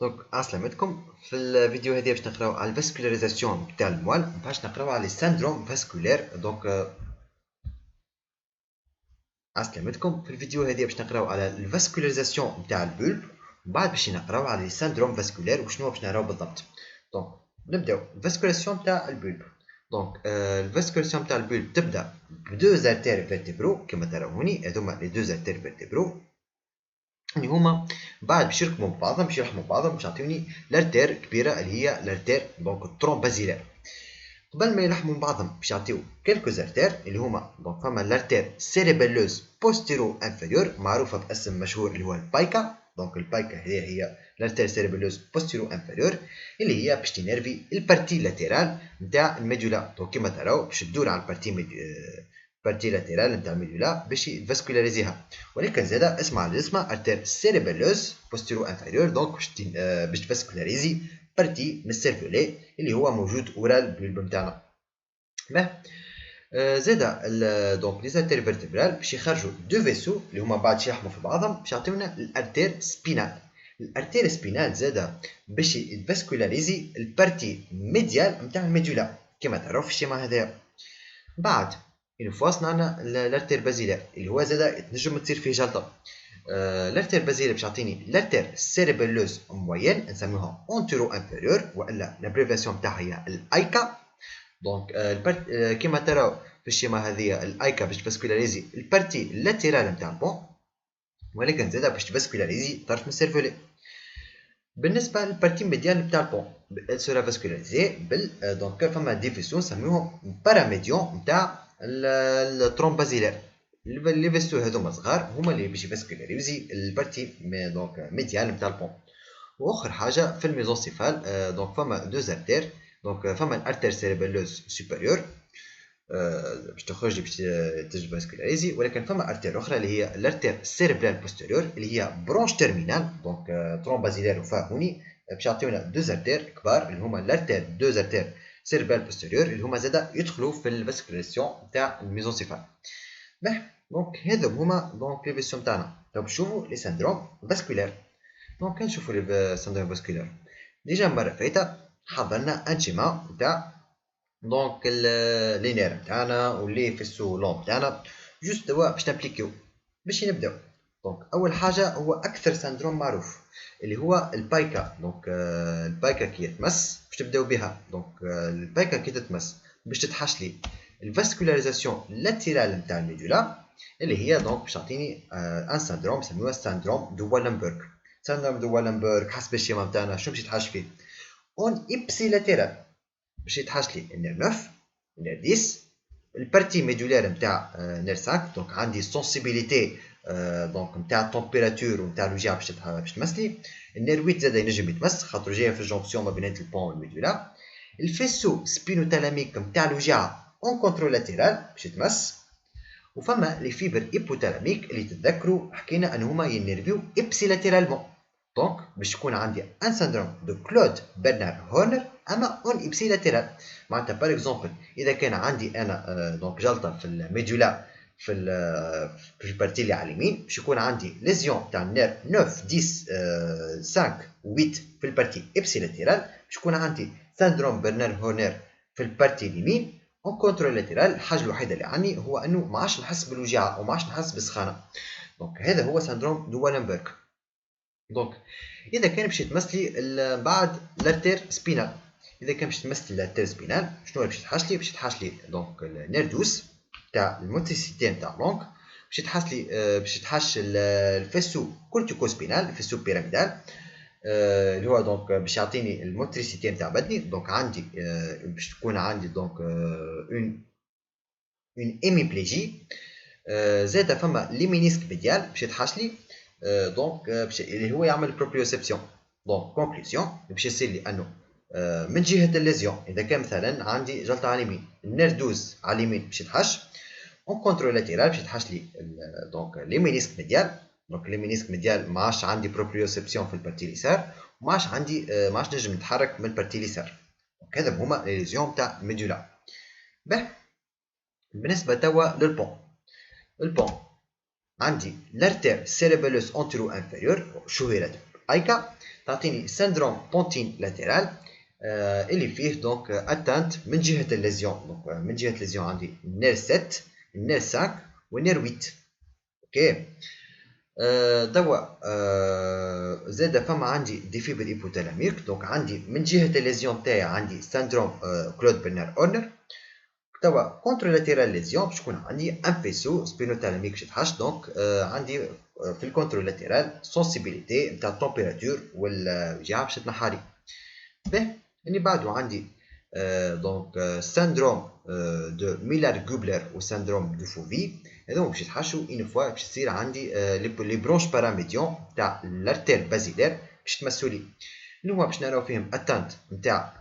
دونك عسلامتكم. في الفيديو هذه باش نقراو على الفاسكولاريزاسيون تاع الموال، باش نقراو على السندروم فاسكولير. دونك عسلامتكم. في الفيديو هذه باش نقراو على الفاسكولاريزاسيون تاع البولب، ومن بعد باش نقراو على السندروم فاسكولير وشنو باش نراو بالضبط. دونك نبداو الفاسكولاريزاسيون تاع البولب. دونك الفاسكولاريزاسيون تاع البولب تبدا بدوز ارتير فيرتيبرو كما تراو هوني، هذوما لي دوز ارتير فيرتيبرو اللي هما بعد باش يركبوا ببعضهم باش يلحموا ببعضهم باش يعطيوني لارتير كبيره اللي هي لارتير دونك التروم بازيلير. قبل ما يلحموا بعضهم باش يعطيو كلكو زارتير اللي هما دونك فما لارتير سيريبيلوز بوستيرو انفيريور معروفه باسم مشهور اللي هو البايكا. دونك البايكا هي لارتير سيريبيلوز بوستيرو انفيريور اللي هي باش تنرفي البارتي لاتيرال نتاع الميدولا. دونك كيما تراو باش تدور على البارتي لاتيرال نتاع الميدولا باش يفاسكولاريزيها، ولكن زادا اسمع الاسم ارتير سيريبيلوز بوستيرو انفيريور دونك باش تفاسكولاريزي بارتي من السيرفولي اللي هو موجود اورال البلب نتاعنا. زادا دونك لي زارتير فيرتبرال باش يخرجوا دو فيسو اللي هما بعد يحموا في بعضهم باش يعطيونا الارتير سبينال. الارتير سبينال زادا باش يفاسكولاريزي البارتي ميديال نتاع الميدولا كما تراو في الشيما هذايا. بعد اون فوا صنعنا الارتير بازيلير اللي هو زادا تنجم تصير فيه جلطه. لارتير بازيلير باش يعطيني لارتير سيريبيلوز موين نسميوها اونتيرو انفيريور والا لابريفاسيون تاعها هي الايكا. دونك كيما تراو في الشيما هذه الايكا باش تفاسكولاريزي البارتي لاتيرال نتاع البون، ولكن زادا باش تفاسكولاريزي طرف من السيرفولي. بالنسبه للبارتي ميديال نتاع البون elle sera vascularisée دونك فما ديفيسيون نسميوهم باراميديون نتاع التروم بازيلير. لي فيستو هذوما صغار هما اللي باش يفاسكولاريزي البارتي دونك ميديال نتاع البون. واخر حاجه في الميزونسيفال دونك فما دو ارتير. دونك فما الارتير سيريبيلوز سوبيريور باش تخرج باش تجي فاسكولاريزي، ولكن فما ارتير اخرى اللي هي الارتير سيريبرال بوستيريور اللي هي برونش تيرمينال دونك تروم بازيلير وفاهوني باش يعطيونا دو ارتير كبار اللي هما الارتير دو ارتير سيريبرال بوستيريور اللي هما زادا يدخلوا في الفاسكولاريزاسيون تاع الميزونسيفال. دونك هذو هما دونك لي فيسيون تاعنا. دونك نشوفوا لي سندروم فاسكولير. دونك كي نشوفوا لي سندروم فاسكولير ديجا المره فايته حضرنا ان شيما تاع دونك لي نير تاعنا واللي في السولون تاعنا جوست دواء باش نابليكيو باش نبداو. دونك اول حاجه هو اكثر سندروم معروف اللي هو البايكا. دونك البايكا كي تمس باش تبداو بها. دونك البايكا كي تتمس باش تتحش لي الفاسكولاريزاسيون لاتيرال نتاع الميدولا اللي هي دونك باش تعطيني ان سندروم سموه سندروم دو والنبرغ. سندروم دو والنبرغ حسب الشيما نتاعنا شنو باش يتحش فيه اون ابسي لاتيرال باش يتحش لي النير 9 النير 10 البارتي ميدولير نتاع نير 5. دونك عندي سونسيبيليتي دونك نتاع التمبيراتور ونتاع الوجع باش تمس لي. النير 8 زاد ينجم يتمس خاطر جايه في الجونكسيون ما بين البون والميدولا. الفيسو سبينوتالاميك نتاع الوجع اون كونترول لاتيرال باش يتمس. وفما لي فيبر ايبوتالاميك اللي تتذكروا حكينا ان هما ينرفيو ابسي لاتيرالمون. دونك باش يكون عندي ان سندروم دو كلود برنار هورنر اما اون ابسي لاتيرال. معناتها باغ اكزومبل اذا كان عندي انا دونك جلطه في الميدولا في البارتي اللي على اليمين باش يكون عندي ليزيون تاع النير 9 10 5 8 في البارتي ابسي لاتيرال باش يكون عندي سندروم برنار هورنر في البارتي اليمين اون كونترول لاتيرال. الحاجه الوحيده اللي عندي هو انه ما عادش نحس بالوجع وما عادش نحس بالسخانه. دونك هذا هو سندروم دو والنبرغ. دونك اذا كان باش يتمس لي بعد لارتير سبينال، اذا كان باش يتمس لي لارتير سبينال شنو باش يتحش لي؟ باش يتحش لي دونك النير 12 تاع الموتريسيتي نتاع لونك باش يتحش لي باش يتحش الفيسو كورتيكو سبينال الفيسو بيراميدال اللي هو دونك باش يعطيني الموتريسيتي نتاع بدني. دونك عندي باش تكون عندي دونك اون ايميبليجي. زاد فما لي مينيسك ميديال باش يتحش لي دونك اللي هو يعمل بروبريوسيبسيون. دونك كونكلوزيون باش يصير لي انه من جهه الليزيون اذا كان مثلا عندي جلطه على اليمين النير 12 على اليمين باش يتحش اون كونترول لاتيرال باش يتحش لي دونك لي مينيسك ميديال. دونك لي مينيسك ميديال ما عادش عندي بروبريوسيبسيون في البارتي اليسار وما عادش عندي ما عادش نجم نتحرك من البارتي اليسار. دونك هذا هما لي ليزيون تاع الميدولا. بالنسبه توا للبون. البون عندي لارتير سيريبيلوس انترو انفيريور شهرت ايكا. تعطيني سندروم بونتين لاترال اللي فيه دونك اتانت من جهه الليزيون. دونك من جهه الليزيون عندي نير 7 نير 5 ونير 8. اوكي. توا زاد فما عندي ديفيبر ايبوتالاميك. دونك عندي من جهه الليزيون تاعي عندي سندروم كلود برنر اورنر. توا كونترولاتيرال ليزيون باش تكون عندي ان فيسو سبينوتالاميك باش يتحش. دونك عندي في الكونترولاتيرال سونسيبيليتي نتاع التمبيراتور والوجيعه باش تنحالي. باهي اللي بعدو عندي دونك سندروم دو ميلار جوبلر و سندروم دو فوفي. هذوما باش يتحشوا اون فوا باش تصير عندي لي برونش باراميديون تاع الارتير بازيلير باش تمسولي، اللي هما باش نراو فيهم اتانت نتاع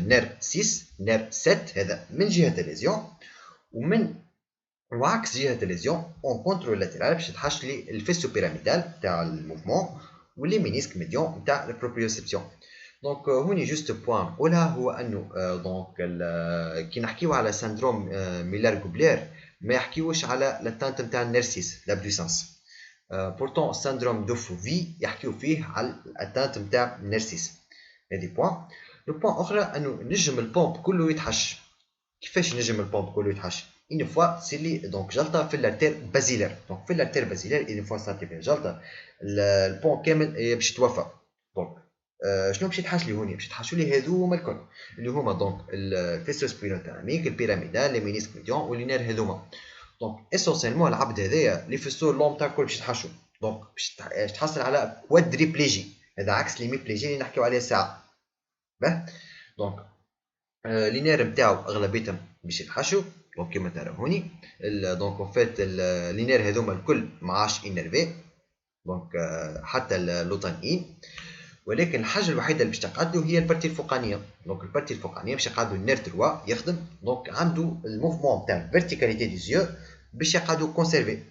نير 6 نير 7 هذا من جهه الليزيون، وعكس جهه الليزيون اون كونترول لاترال باش تحش لي الفيسو بيراميدال تاع الموفمون واللي مينيسك ميديون تاع البروبريوسيبسيون. دونك هوني جوست بوان نقولها هو انه دونك كي نحكيو على سندروم ميلار جوبلير ما يحكيوش على لاتانت نتاع النيرسيس لا بويسانس. بورتون سندروم دو فوفي يحكيو فيه على الاتانت نتاع النيرسيس. هذه بوان. لو بوان اخرى انه نجم البومب كله يتحش. كيفاش نجم البومب كله يتحش؟ اون فوا تصير لي دونك جلطه في الارتير بازيلير. دونك في الارتير بازيلير اون فوا صارت لي جلطه البومب كامل باش يتوفى. دونك شنو باش يتحش لي هوني؟ باش يتحشوا لي هذوما الكل اللي هما دونك الفيسو سبينوتالاميك البيراميدال لي مينيسك ميديون واللي نير هذوما. دونك اسونسيلمون العبد هذايا لي فيسو اللوم تاع الكل باش يتحشوا. دونك باش تحصل على كوادريبليجي. هذا عكس ليميبليجي اللي نحكيو عليه ساعه. باه دونك لي نير نتاعو اغلبيتهم باش يتحشوا. دونك كيما تراو هوني دونك اون فيت لي نير هذوما الكل ما عادش انرفي. دونك حتى اللوطانيين. ولكن الحاجه الوحيده اللي باش تقعدو هي البارتي الفوقانيه. دونك البارتي الفوقانيه باش يقعدو النير 3 يخدم. دونك عنده الموفمون تاع الفيرتيكاليتي دي زيو باش يقعدو كونسيرفي.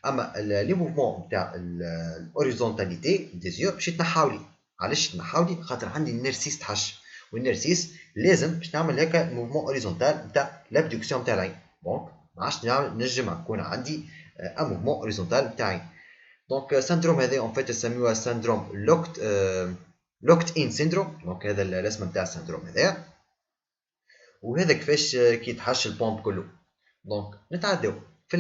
اما لي موفمون تاع الاوريزونتاليتي دي زيو باش يتنحاولي. علاش يتنحاولي؟ خاطر عندي النير 6 تحش، والنير 6 لازم باش نعمل هكا موفمون اوريزونتال نتاع لابدكسيون تاع العين. دونك ما عادش نجم يكون عندي ان موفمون اوريزونتال نتاع العين. دونك سندروم هذا اون فيت نسميوها سندروم لوكت ان سيندروم. دونك هذا الرسمه نتاع السندروم هذايا، وهذا كيفاش كي يتحش البومب كله. دونك نتعداو في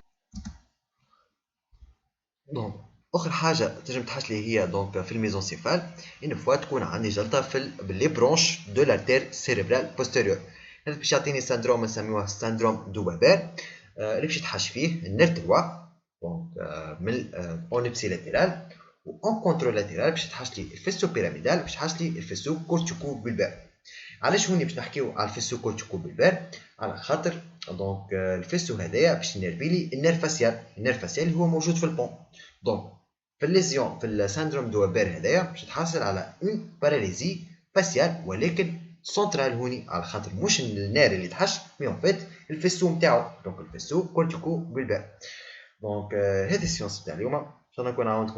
دونك اخر حاجه تنجم تحش لي هي دونك في الميزونسيفال ان فوا تكون عندي جلطه في لي برونش دو لارتير سيريبرال بوستيريور. هذا باش يعطيني سندروم نسميوه سندروم دو وابير اللي باش يتحش فيه النير 3 دونك من اون ابسيلاتيرال وان كونترولاتيرال باش تحش لي الفيسو بيراميدال باش تحش لي الفيسو كورتيكو بلبار. علاش هوني باش نحكيو على الفيسو كورتيكو بلبار؟ على خاطر دونك الفيسو هذايا باش ينرفي لي النير فاسيال. النير فاسيال اللي هو موجود في البون. دونك في الليزيون في السندروم دو وابير هذايا باش تحصل على اون باراليزي فاسيال ولكن سنترال هوني، على خاطر مش النير اللي تحش مي اون فيت الفيسو نتاعو. دونك الفيسو كورتيكو بلبار. دونك هذه السيونس تاع اليوم ان شاء الله نكون عاونتكم.